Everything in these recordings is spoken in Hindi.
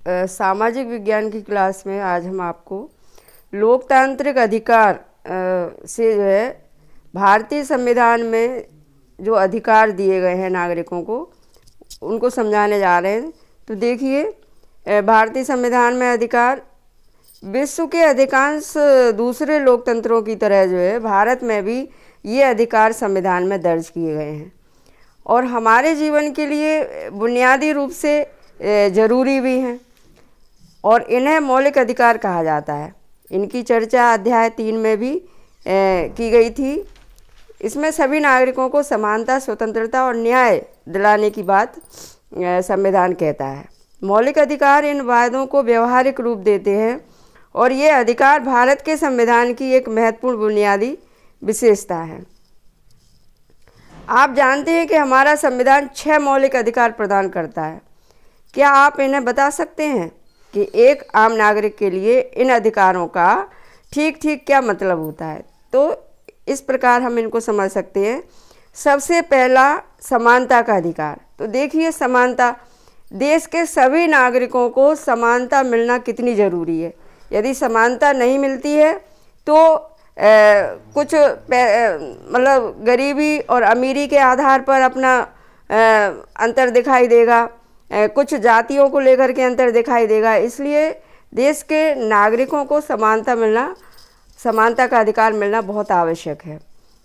सामाजिक विज्ञान की क्लास में आज हम आपको लोकतांत्रिक अधिकार से जो है भारतीय संविधान में जो अधिकार दिए गए हैं नागरिकों को उनको समझाने जा रहे हैं। तो देखिए, भारतीय संविधान में अधिकार विश्व के अधिकांश दूसरे लोकतंत्रों की तरह जो है भारत में भी ये अधिकार संविधान में दर्ज किए गए हैं और हमारे जीवन के लिए बुनियादी रूप से ज़रूरी भी हैं और इन्हें मौलिक अधिकार कहा जाता है। इनकी चर्चा अध्याय 3 में भी की गई थी। इसमें सभी नागरिकों को समानता, स्वतंत्रता और न्याय दिलाने की बात संविधान कहता है। मौलिक अधिकार इन वादों को व्यवहारिक रूप देते हैं और ये अधिकार भारत के संविधान की एक महत्वपूर्ण बुनियादी विशेषता है। आप जानते हैं कि हमारा संविधान 6 मौलिक अधिकार प्रदान करता है। क्या आप इन्हें बता सकते हैं कि एक आम नागरिक के लिए इन अधिकारों का ठीक ठीक क्या मतलब होता है? तो इस प्रकार हम इनको समझ सकते हैं। सबसे पहला, समानता का अधिकार। तो देखिए, समानता, देश के सभी नागरिकों को समानता मिलना कितनी ज़रूरी है। यदि समानता नहीं मिलती है तो कुछ मतलब गरीबी और अमीरी के आधार पर अपना अंतर दिखाई देगा, कुछ जातियों को लेकर के अंतर दिखाई देगा। इसलिए देश के नागरिकों को समानता का अधिकार मिलना बहुत आवश्यक है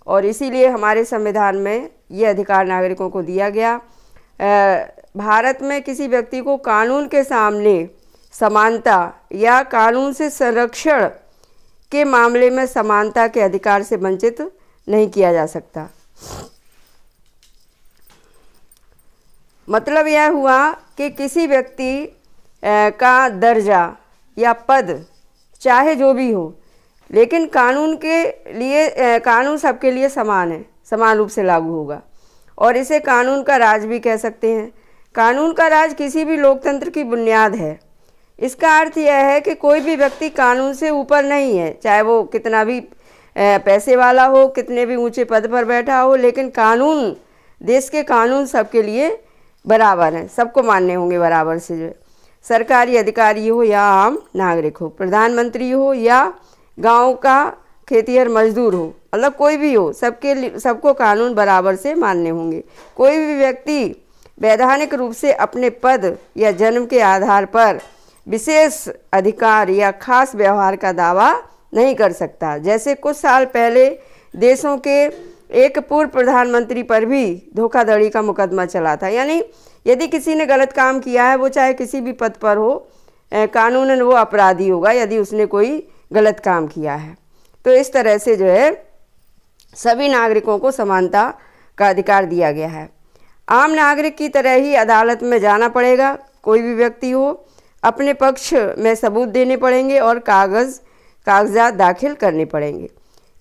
और इसीलिए हमारे संविधान में ये अधिकार नागरिकों को दिया गया। भारत में किसी व्यक्ति को कानून के सामने समानता या कानून से संरक्षण के मामले में समानता के अधिकार से वंचित नहीं किया जा सकता। मतलब यह हुआ कि किसी व्यक्ति का दर्जा या पद चाहे जो भी हो, लेकिन कानून सबके लिए समान है, समान रूप से लागू होगा और इसे कानून का राज भी कह सकते हैं। कानून का राज किसी भी लोकतंत्र की बुनियाद है। इसका अर्थ यह है कि कोई भी व्यक्ति कानून से ऊपर नहीं है, चाहे वो कितना भी पैसे वाला हो, कितने भी ऊंचे पद पर बैठा हो, लेकिन कानून, देश के कानून सबके लिए बराबर हैं, सबको मानने होंगे बराबर से। जो सरकारी अधिकारी हो या आम नागरिक हो, प्रधानमंत्री हो या गांव का खेतिहर मजदूर हो, मतलब कोई भी हो, सबको कानून बराबर से मानने होंगे। कोई भी व्यक्ति वैधानिक रूप से अपने पद या जन्म के आधार पर विशेष अधिकार या खास व्यवहार का दावा नहीं कर सकता। जैसे कुछ साल पहले देशों के एक पूर्व प्रधानमंत्री पर भी धोखाधड़ी का मुकदमा चला था। यानी यदि किसी ने गलत काम किया है, वो चाहे किसी भी पद पर हो, कानूनन वो अपराधी होगा यदि उसने कोई गलत काम किया है। तो इस तरह से जो है सभी नागरिकों को समानता का अधिकार दिया गया है। आम नागरिक की तरह ही अदालत में जाना पड़ेगा, कोई भी व्यक्ति हो, अपने पक्ष में सबूत देने पड़ेंगे और कागजात दाखिल करने पड़ेंगे।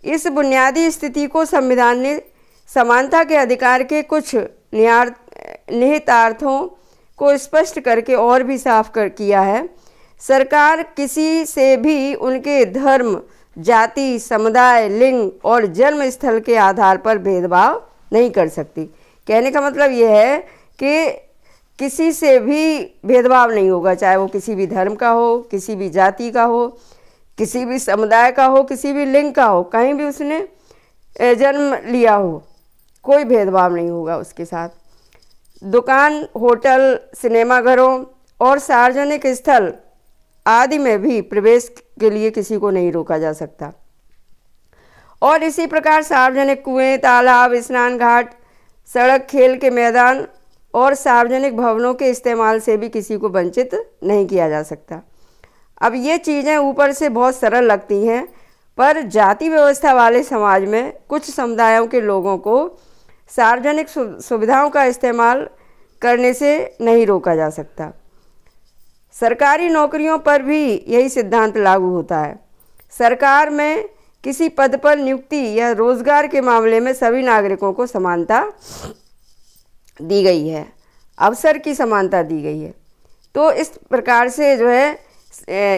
इस बुनियादी स्थिति को संविधान ने समानता के अधिकार के कुछ निहितार्थों को स्पष्ट करके और भी साफ किया है। सरकार किसी से भी उनके धर्म, जाति, समुदाय, लिंग और जन्म स्थल के आधार पर भेदभाव नहीं कर सकती। कहने का मतलब यह है कि किसी से भी भेदभाव नहीं होगा, चाहे वो किसी भी धर्म का हो, किसी भी जाति का हो, किसी भी समुदाय का हो, किसी भी लिंग का हो, कहीं भी उसने जन्म लिया हो, कोई भेदभाव नहीं होगा उसके साथ। दुकान, होटल, सिनेमाघरों और सार्वजनिक स्थल आदि में भी प्रवेश के लिए किसी को नहीं रोका जा सकता। और इसी प्रकार सार्वजनिक कुएं, तालाब, स्नान घाट, सड़क, खेल के मैदान और सार्वजनिक भवनों के इस्तेमाल से भी किसी को वंचित नहीं किया जा सकता। अब ये चीज़ें ऊपर से बहुत सरल लगती हैं, पर जाति व्यवस्था वाले समाज में कुछ समुदायों के लोगों को सार्वजनिक सुविधाओं का इस्तेमाल करने से नहीं रोका जा सकता। सरकारी नौकरियों पर भी यही सिद्धांत लागू होता है। सरकार में किसी पद पर नियुक्ति या रोजगार के मामले में सभी नागरिकों को समानता दी गई है, अवसर की समानता दी गई है। तो इस प्रकार से जो है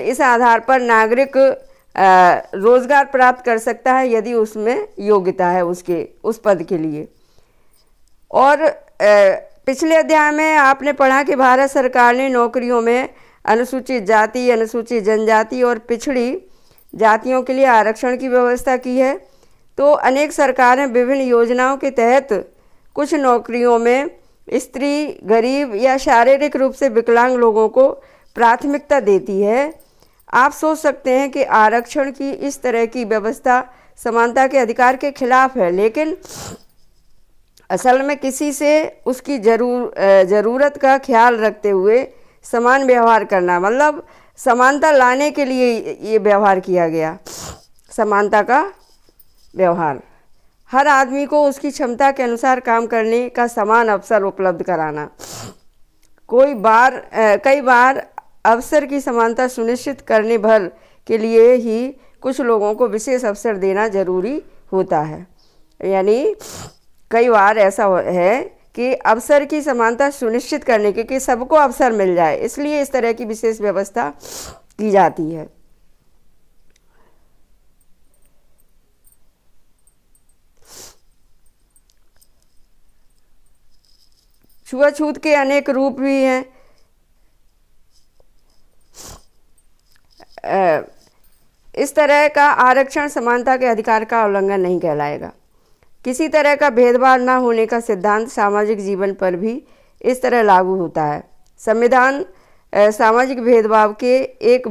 इस आधार पर नागरिक रोजगार प्राप्त कर सकता है यदि उसमें योग्यता है उस पद के लिए। और पिछले अध्याय में आपने पढ़ा कि भारत सरकार ने नौकरियों में अनुसूचित जाति, अनुसूचित जनजाति और पिछड़ी जातियों के लिए आरक्षण की व्यवस्था की है। तो अनेक सरकारें विभिन्न योजनाओं के तहत कुछ नौकरियों में स्त्री, गरीब या शारीरिक रूप से विकलांग लोगों को प्राथमिकता देती है। आप सोच सकते हैं कि आरक्षण की इस तरह की व्यवस्था समानता के अधिकार के खिलाफ है, लेकिन असल में किसी से उसकी ज़रूरत का ख्याल रखते हुए समान व्यवहार करना, मतलब समानता लाने के लिए ये व्यवहार किया गया। समानता का व्यवहार, हर आदमी को उसकी क्षमता के अनुसार काम करने का समान अवसर उपलब्ध कराना। कई बार अवसर की समानता सुनिश्चित करने भर के लिए ही कुछ लोगों को विशेष अवसर देना जरूरी होता है। यानी कई बार ऐसा है कि अवसर की समानता सुनिश्चित करने के कि सबको अवसर मिल जाए, इसलिए इस तरह की विशेष व्यवस्था की जाती है। छुआछूत के अनेक रूप भी हैं। इस तरह का आरक्षण समानता के अधिकार का उल्लंघन नहीं कहलाएगा। किसी तरह का भेदभाव न होने का सिद्धांत सामाजिक जीवन पर भी इस तरह लागू होता है। संविधान सामाजिक भेदभाव के एक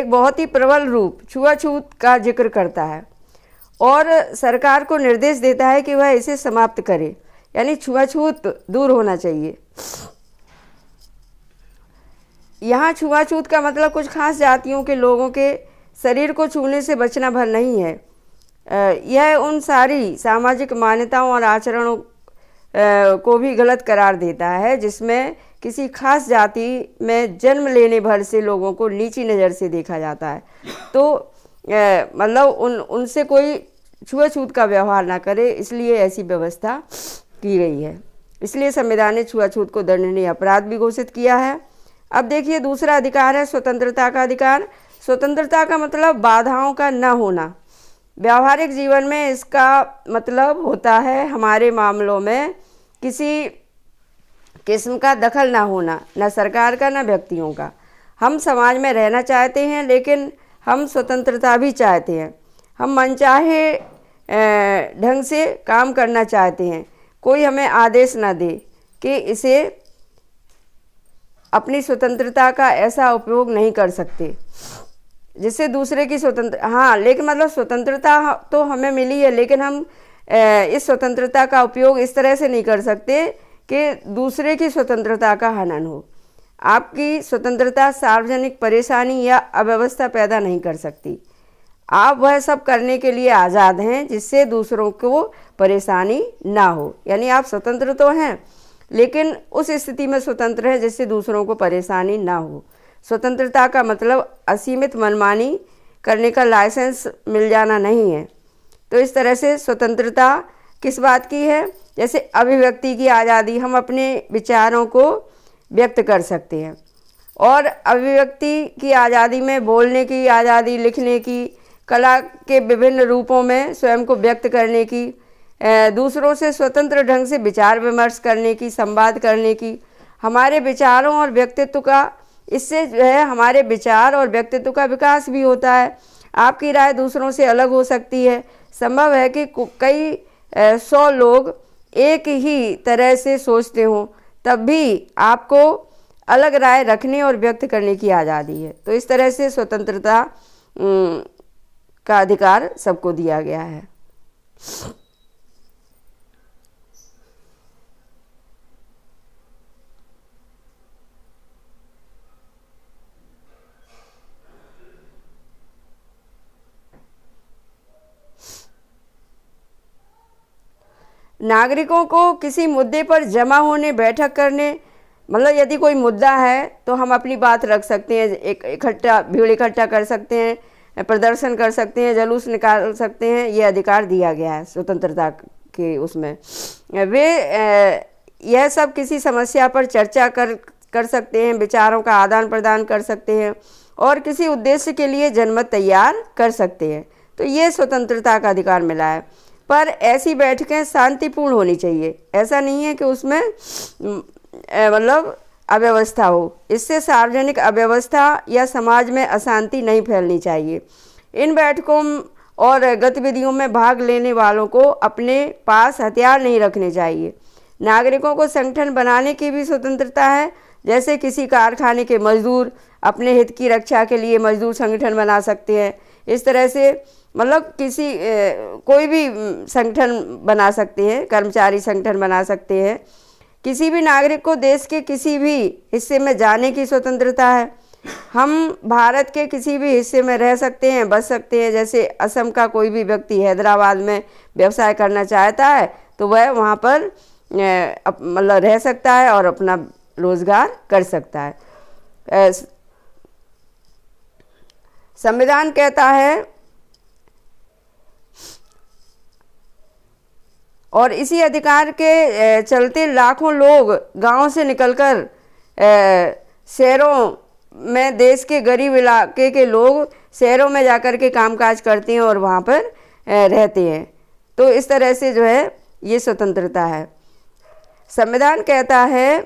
बहुत ही प्रबल रूप छुआछूत का जिक्र करता है और सरकार को निर्देश देता है कि वह इसे समाप्त करे, यानी छुआछूत दूर होना चाहिए। यहाँ छुआछूत का मतलब कुछ खास जातियों के लोगों के शरीर को छूने से बचना भर नहीं है। यह उन सारी सामाजिक मान्यताओं और आचरणों को भी गलत करार देता है जिसमें किसी खास जाति में जन्म लेने भर से लोगों को नीची नज़र से देखा जाता है। तो मतलब उनसे कोई छुआछूत का व्यवहार ना करे, इसलिए ऐसी व्यवस्था की गई है। इसलिए संविधान ने छुआछूत को दंडनीय अपराध भी घोषित किया है। अब देखिए, दूसरा अधिकार है स्वतंत्रता का अधिकार। स्वतंत्रता का मतलब बाधाओं का न होना। व्यावहारिक जीवन में इसका मतलब होता है हमारे मामलों में किसी किस्म का दखल ना होना, न सरकार का न व्यक्तियों का। हम समाज में रहना चाहते हैं, लेकिन हम स्वतंत्रता भी चाहते हैं। हम मनचाहे ढंग से काम करना चाहते हैं। कोई हमें आदेश ना दे कि इसे अपनी स्वतंत्रता का ऐसा उपयोग नहीं कर सकते जिससे दूसरे की लेकिन मतलब स्वतंत्रता तो हमें मिली है, लेकिन हम इस स्वतंत्रता का उपयोग इस तरह से नहीं कर सकते कि दूसरे की स्वतंत्रता का हनन हो। आपकी स्वतंत्रता सार्वजनिक परेशानी या अव्यवस्था पैदा नहीं कर सकती। आप वह सब करने के लिए आज़ाद हैं जिससे दूसरों को परेशानी ना हो। यानी आप स्वतंत्र तो हैं, लेकिन उस स्थिति में स्वतंत्र हैं जिससे दूसरों को परेशानी ना हो। स्वतंत्रता का मतलब असीमित मनमानी करने का लाइसेंस मिल जाना नहीं है। तो इस तरह से स्वतंत्रता किस बात की है? जैसे अभिव्यक्ति की आज़ादी, हम अपने विचारों को व्यक्त कर सकते हैं। और अभिव्यक्ति की आज़ादी में बोलने की आज़ादी, लिखने की, कला के विभिन्न रूपों में स्वयं को व्यक्त करने की, दूसरों से स्वतंत्र ढंग से विचार विमर्श करने की, संवाद करने की, हमारे विचारों और व्यक्तित्व का, इससे जो है हमारे विचार और व्यक्तित्व का विकास भी होता है। आपकी राय दूसरों से अलग हो सकती है। संभव है कि कई 100 लोग एक ही तरह से सोचते हों, तब भी आपको अलग राय रखने और व्यक्त करने की आज़ादी है। तो इस तरह से स्वतंत्रता का अधिकार सबको दिया गया है। नागरिकों को किसी मुद्दे पर जमा होने, बैठक करने, मतलब यदि कोई मुद्दा है तो हम अपनी बात रख सकते हैं, भीड़ इकट्ठा कर सकते हैं, प्रदर्शन कर सकते हैं, जुलूस निकाल सकते हैं। ये अधिकार दिया गया है स्वतंत्रता के उसमें। यह सब किसी समस्या पर चर्चा कर सकते हैं, विचारों का आदान प्रदान कर सकते हैं और किसी उद्देश्य के लिए जनमत तैयार कर सकते हैं। तो ये स्वतंत्रता का अधिकार मिला है। पर ऐसी बैठकें शांतिपूर्ण होनी चाहिए। ऐसा नहीं है कि उसमें मतलब अव्यवस्था हो। इससे सार्वजनिक अव्यवस्था या समाज में अशांति नहीं फैलनी चाहिए। इन बैठकों और गतिविधियों में भाग लेने वालों को अपने पास हथियार नहीं रखने चाहिए। नागरिकों को संगठन बनाने की भी स्वतंत्रता है। जैसे किसी कारखाने के मजदूर अपने हित की रक्षा के लिए मजदूर संगठन बना सकते हैं। इस तरह से मतलब किसी कोई भी संगठन बना सकते हैं, कर्मचारी संगठन बना सकते हैं। किसी भी नागरिक को देश के किसी भी हिस्से में जाने की स्वतंत्रता है। हम भारत के किसी भी हिस्से में रह सकते हैं, बस सकते हैं। जैसे असम का कोई भी व्यक्ति हैदराबाद में व्यवसाय करना चाहता है तो वह वहाँ पर मतलब रह सकता है और अपना रोजगार कर सकता है। संविधान कहता है और इसी अधिकार के चलते लाखों लोग गांव से निकलकर शहरों में, देश के गरीब इलाके के लोग शहरों में जाकर के कामकाज करते हैं और वहाँ पर रहते हैं। तो इस तरह से जो है ये स्वतंत्रता है। संविधान कहता है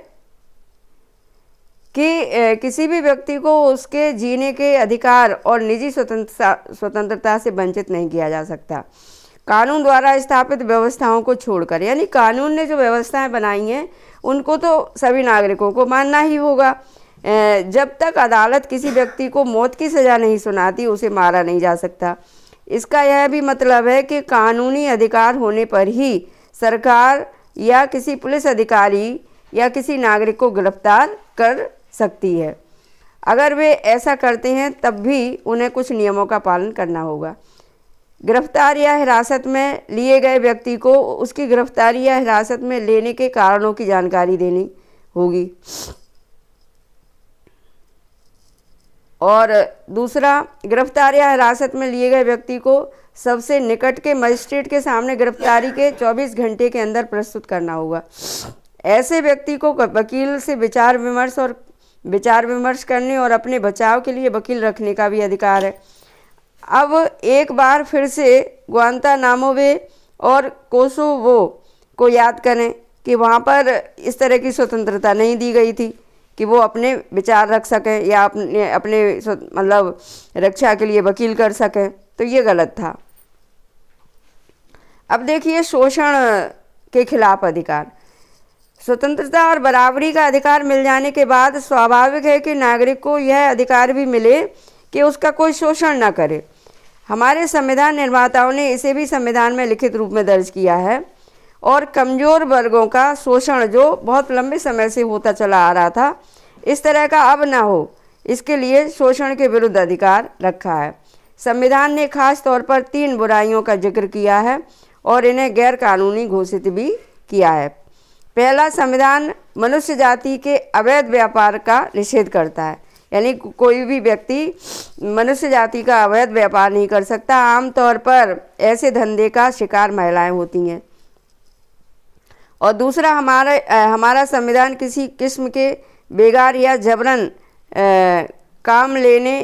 कि किसी भी व्यक्ति को उसके जीने के अधिकार और निजी स्वतंत्रता से वंचित नहीं किया जा सकता। कानून द्वारा स्थापित व्यवस्थाओं को छोड़कर, यानी कानून ने जो व्यवस्थाएं बनाई हैं उनको तो सभी नागरिकों को मानना ही होगा। जब तक अदालत किसी व्यक्ति को मौत की सज़ा नहीं सुनाती उसे मारा नहीं जा सकता। इसका यह भी मतलब है कि कानूनी अधिकार होने पर ही सरकार या किसी पुलिस अधिकारी या किसी नागरिक को गिरफ्तार कर सकती है। अगर वे ऐसा करते हैं तब भी उन्हें कुछ नियमों का पालन करना होगा। गिरफ्तार या हिरासत में लिए गए व्यक्ति को उसकी गिरफ्तारी या हिरासत में लेने के कारणों की जानकारी देनी होगी। और दूसरा, गिरफ्तार या हिरासत में लिए गए व्यक्ति को सबसे निकट के मजिस्ट्रेट के सामने गिरफ्तारी के 24 घंटे के अंदर प्रस्तुत करना होगा। ऐसे व्यक्ति को वकील से विचार विमर्श करने और अपने बचाव के लिए वकील रखने का भी अधिकार है। अब एक बार फिर से ग्वांतानामो बे और कोसोवो को याद करें कि वहाँ पर इस तरह की स्वतंत्रता नहीं दी गई थी कि वो अपने विचार रख सकें या अपने मतलब रक्षा के लिए वकील कर सकें। तो ये गलत था। अब देखिए शोषण के खिलाफ अधिकार। स्वतंत्रता और बराबरी का अधिकार मिल जाने के बाद स्वाभाविक है कि नागरिक को यह अधिकार भी मिले कि उसका कोई शोषण न करे। हमारे संविधान निर्माताओं ने इसे भी संविधान में लिखित रूप में दर्ज किया है। और कमज़ोर वर्गों का शोषण जो बहुत लंबे समय से होता चला आ रहा था, इस तरह का अब ना हो, इसके लिए शोषण के विरुद्ध अधिकार रखा है। संविधान ने खास तौर पर 3 बुराइयों का जिक्र किया है और इन्हें गैर कानूनी घोषित भी किया है। पहला, संविधान मनुष्य जाति के अवैध व्यापार का निषेध करता है, यानी कोई भी व्यक्ति मनुष्य जाति का अवैध व्यापार नहीं कर सकता। आमतौर पर ऐसे धंधे का शिकार महिलाएं होती हैं। और दूसरा, हमारा संविधान किसी किस्म के बेगार या जबरन काम लेने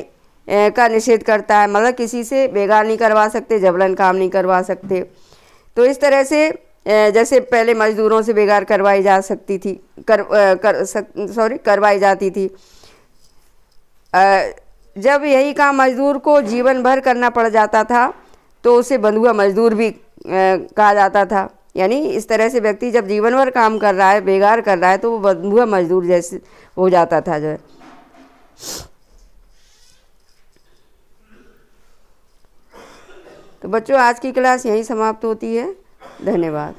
का निषेध करता है, मतलब किसी से बेगार नहीं करवा सकते, जबरन काम नहीं करवा सकते। तो इस तरह से जैसे पहले मजदूरों से बेगार करवाई जा सकती थी करवाई जाती थी। जब यही काम मजदूर को जीवन भर करना पड़ जाता था तो उसे बंधुआ मजदूर भी कहा जाता था। यानी इस तरह से व्यक्ति जब जीवन भर काम कर रहा है, बेगार कर रहा है, तो वो बंधुआ मजदूर जैसे हो जाता था जो है। तो बच्चों, आज की क्लास यहीं समाप्त होती है। धन्यवाद।